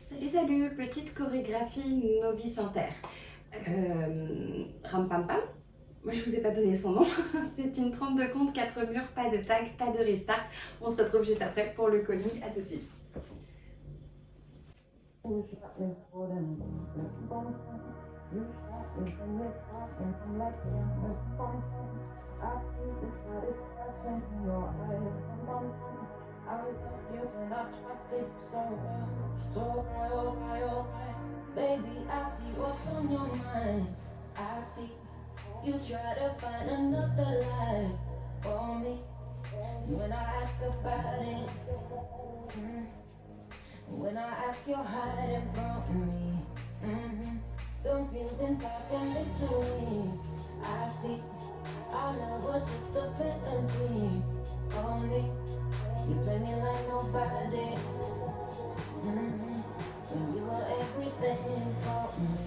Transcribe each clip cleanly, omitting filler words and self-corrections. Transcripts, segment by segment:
Salut, salut, petite chorégraphie novice inter. Ram pam pam. Moi je vous ai pas donné son nom. C'est une trompe de compte, 4 murs, pas de tag, pas de restart. On se retrouve juste après pour le calling. À tout de suite. Baby, I see what's on your mind. I see you try to find another life for me. When I ask about it, when I ask, you're hiding from me. Confusing thoughts and mystery. I see our love was just a fantasy for me. You play me like nobody. When you were everything for me.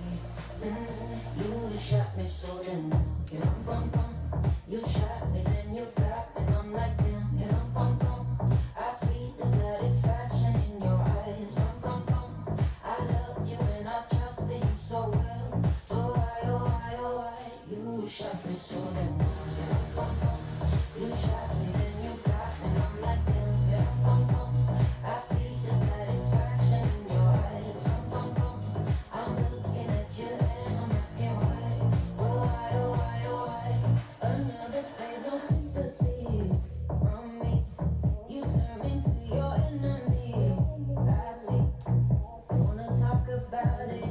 You shot me so then you don't bum bum. You shot me then you got me and I'm like damn, you don't bum bum. I see the satisfaction in your eyes, bum bum. I loved you and I trusted you so well. So why, oh why, oh why? You shot me so then you don't bum bum. You shot me then you got me and I'm like damn, you don't bum bum. I see the satisfaction in your eyes, bum bum. I'm looking at you and I'm asking why. Oh why, oh why, oh why? Another phase, no sympathy from me. You turn into your enemy. I see. You wanna talk about it?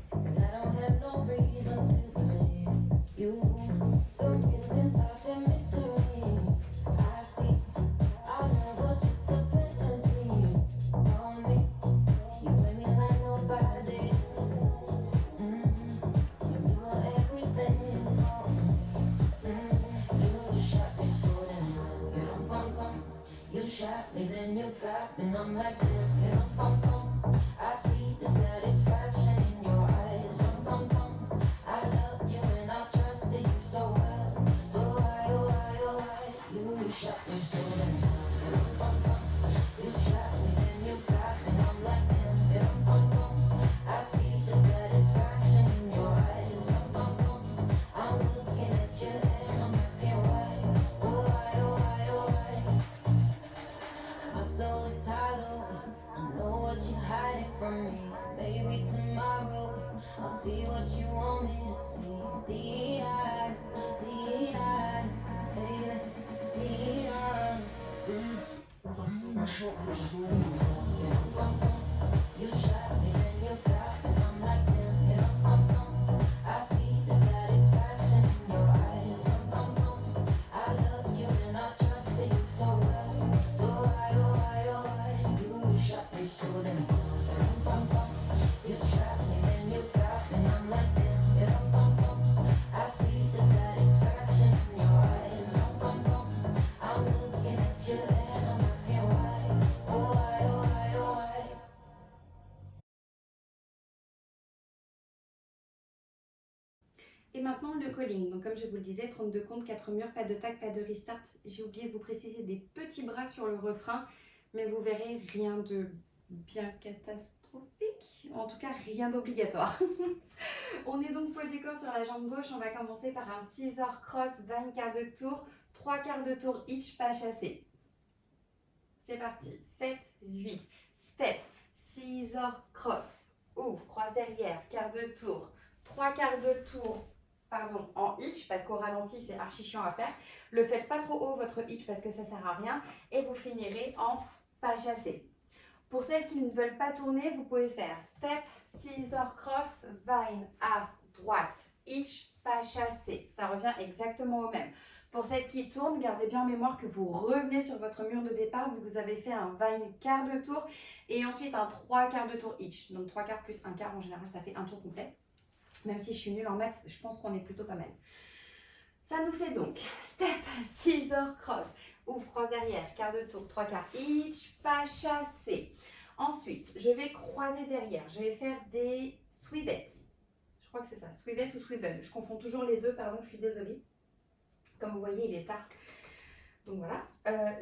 'Cause I don't have no reason to believe you. Confusing thoughts and mystery. I see. Our love was just a fantasy for me. You play me like nobody. You were everything for me. You shot me so damn well. You don't bum bum. You shot me then you got me and I'm like damn. You don't bum bum. I see the satisfaction in your eyes. Bum bum. I loved you and I trusted you so well. So why, oh why, oh why? You shot me so damn well. You don't bum bum. You shot me then you got me and I'm like damn. You don't bum bum. I see the satisfaction in your eyes. Bum bum. I'm looking at you and I'm asking why. Oh why, oh why, oh why? My soul is hollow. I know what you're hiding from me. Maybe tomorrow I'll see what you want me to see. D.I., D.I., baby, D.I. You shot me, then you got me, I'm like damn, you don't bum bum. I see the satisfaction in your eyes, bum bum. I loved you and I trusted you so well. So why, oh why, oh why? You shot me so damn bum bum. You shot me, then you got me, and I'm like damn, you don't bum bum. I see the satisfaction in your eyes, bum bum. I'm looking at you and I'm asking why. Oh why, oh why, oh why? Et maintenant le calling. Donc comme je vous le disais, 32 comptes, 4 murs, pas de tag, pas de restart. J'ai oublié de vous préciser des petits bras sur le refrain, mais vous verrez rien de bien catastrophique, en tout cas rien d'obligatoire. On est donc poids du corps sur la jambe gauche. On va commencer par un scissor cross, 20 quarts de tour, 3 quarts de tour each, pas chassé. C'est parti, 7, 8, step, scissor cross, ouvre, croise derrière, quart de tour, 3 quarts de tour, pardon, en hitch, parce qu'au ralenti c'est archi chiant à faire. Le faites pas trop haut votre hitch parce que ça sert à rien, et vous finirez en pas chassé. Pour celles qui ne veulent pas tourner, vous pouvez faire step, scissor cross, vine à droite, hitch, pas chassé. Ça revient exactement au même. Pour celles qui tournent, gardez bien en mémoire que vous revenez sur votre mur de départ, vu que vous avez fait un vine quart de tour et ensuite un 3 quarts de tour hitch. Donc 3 quarts plus 1 quart, en général, ça fait un tour complet. Même si je suis nulle en maths, je pense qu'on est plutôt pas mal. Ça nous fait donc step, scissor, cross, ouvre, croise derrière, quart de tour, 3 quarts hitch, pas chassé. Ensuite, je vais croiser derrière, je vais faire des swivettes. Je crois que c'est ça, swivet ou swivel. Je confonds toujours les deux, pardon, je suis désolée. Comme vous voyez, il est tard. Donc voilà,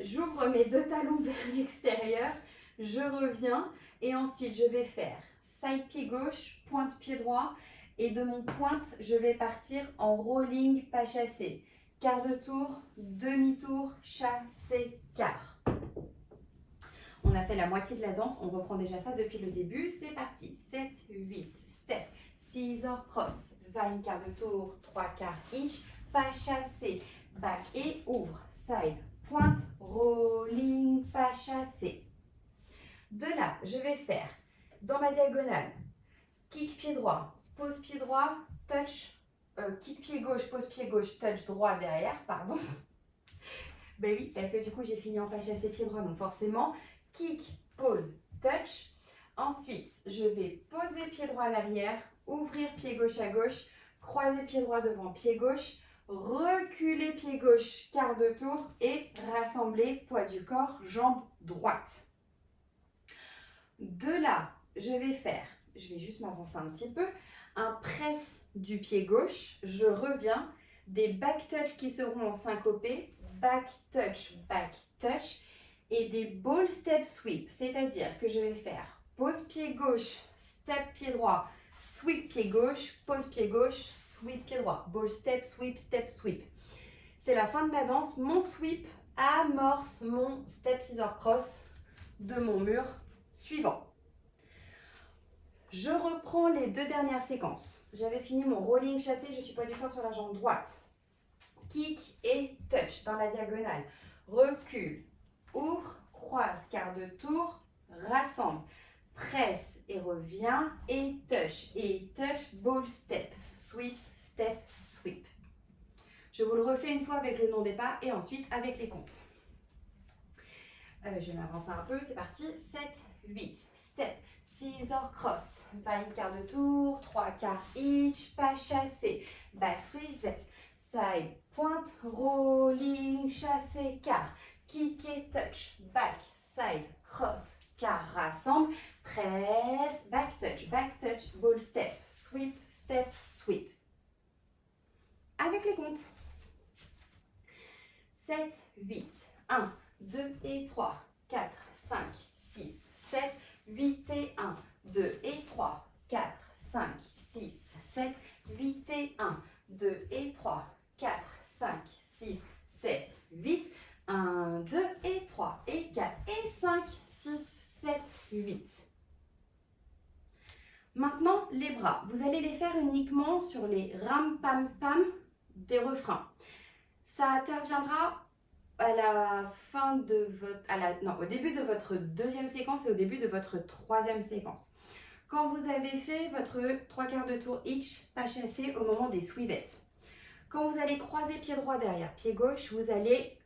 j'ouvre mes deux talons vers l'extérieur, je reviens et ensuite je vais faire side pied gauche, pointe pied droit et de mon pointe, je vais partir en rolling pas chassé. Quart de tour, demi-tour, chassé, quart. On a fait la moitié de la danse, on reprend déjà ça depuis le début. C'est parti, 7, 8, step, scissor cross, 20 quart de tour, 3 quarts each, pas chassé, back et ouvre, side, pointe, rolling, pas chassé. De là, je vais faire dans ma diagonale, kick pied droit, pose pied droit, touch, kick pied gauche, pose pied gauche, touch droit derrière, pardon. Ben oui, parce que du coup, j'ai fini en pas chassé pied droit, donc forcément, kick, pose, touch. Ensuite, je vais poser pied droit à l'arrière, ouvrir pied gauche à gauche, croiser pied droit devant pied gauche, reculer pied gauche, quart de tour et rassembler poids du corps, jambe droite. De là, je vais faire, je vais juste m'avancer un petit peu, un press du pied gauche, je reviens, des back touch qui seront en syncopé, back touch, et des ball step sweep, c'est-à-dire que je vais faire pose pied gauche, step pied droit, sweep pied gauche, pose pied gauche, sweep pied droit, ball step, sweep, step, sweep. C'est la fin de la danse, mon sweep amorce mon step scissor cross de mon mur suivant. Je reprends les deux dernières séquences. J'avais fini mon rolling chassé, je suis poids du corps sur la jambe droite. Kick et touch dans la diagonale. Recule, ouvre, croise, quart de tour, rassemble. Presse et reviens et touch, ball step, sweep, step, sweep. Je vous le refais une fois avec le nom des pas et ensuite avec les comptes. Je vais m'avancer un peu, c'est parti. 7, 8, step, scissor cross, 20 quart de tour, 3 quarts each, pas chassé, back sweep, side, pointe, rolling, chassé, quart, kick et touch, back, side, cross, quart, rassemble, presse, back touch, ball step, sweep, step, sweep. Avec les comptes. 7, 8, 1, 2 et 3, 4, 5, 6, 7, 8 et 1, 2 et 3, 4, 5, 6, 7, 8 et 1, 2 et 3, 4, 5, 6, 7, 8, 1, 2 et 3 et 4 et 5, 6, 7, 8. Maintenant, les bras. Vous allez les faire uniquement sur les ram pam pam des refrains. Ça interviendra à la fin de votre, au début de votre deuxième séquence et au début de votre troisième séquence. Quand vous avez fait votre 3 quarts de tour each, pas chassé au moment des sweepettes. Quand vous allez croiser pied droit derrière pied gauche, vous allez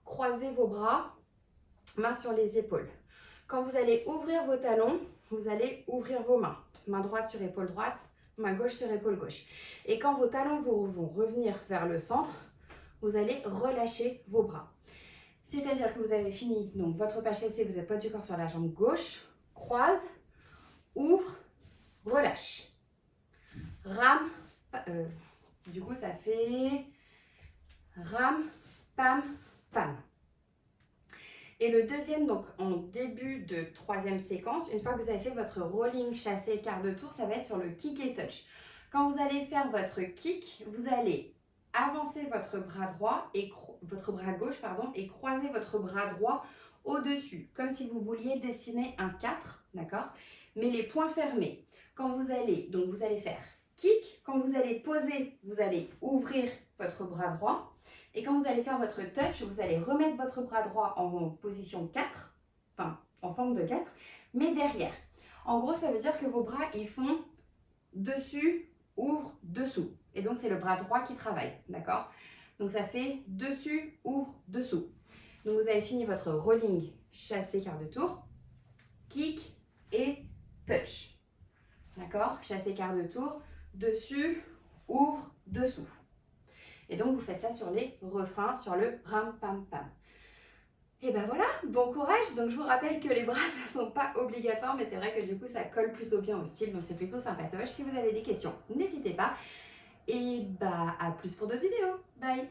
croiser vos bras, mains sur les épaules. Quand vous allez ouvrir vos talons, vous allez ouvrir vos mains. Main droite sur épaule droite, main gauche sur épaule gauche. Et quand vos talons vont revenir vers le centre, vous allez relâcher vos bras. C'est-à-dire que vous avez fini donc votre pas chassé, vous êtes poids du corps sur la jambe gauche, croise, ouvre, relâche. Rame, du coup ça fait rame, pam, pam. Et le deuxième, donc en début de troisième séquence, une fois que vous avez fait votre rolling chassé quart de tour, ça va être sur le kick et touch. Quand vous allez faire votre kick, vous allez avancer votre bras droit et votre bras gauche et croiser votre bras droit au-dessus, comme si vous vouliez dessiner un 4, d'accord? Mais les poings fermés. Quand vous allez, donc vous allez faire kick, quand vous allez poser, vous allez ouvrir votre bras droit. Et quand vous allez faire votre touch, vous allez remettre votre bras droit en position 4, enfin en forme de 4, mais derrière. En gros, ça veut dire que vos bras, ils font dessus, ouvre, dessous. Et donc, c'est le bras droit qui travaille, d'accord? Donc, ça fait dessus, ouvre, dessous. Donc, vous avez fini votre rolling chassé quart de tour, kick et touch. D'accord? Chassé quart de tour, dessus, ouvre, dessous. Et donc, vous faites ça sur les refrains, sur le ram pam pam. Et ben voilà, bon courage. Donc, je vous rappelle que les bras ne sont pas obligatoires, mais c'est vrai que du coup, ça colle plutôt bien au style, donc c'est plutôt sympatoche. Si vous avez des questions, n'hésitez pas. Et bah, à plus pour d'autres vidéos. Bye!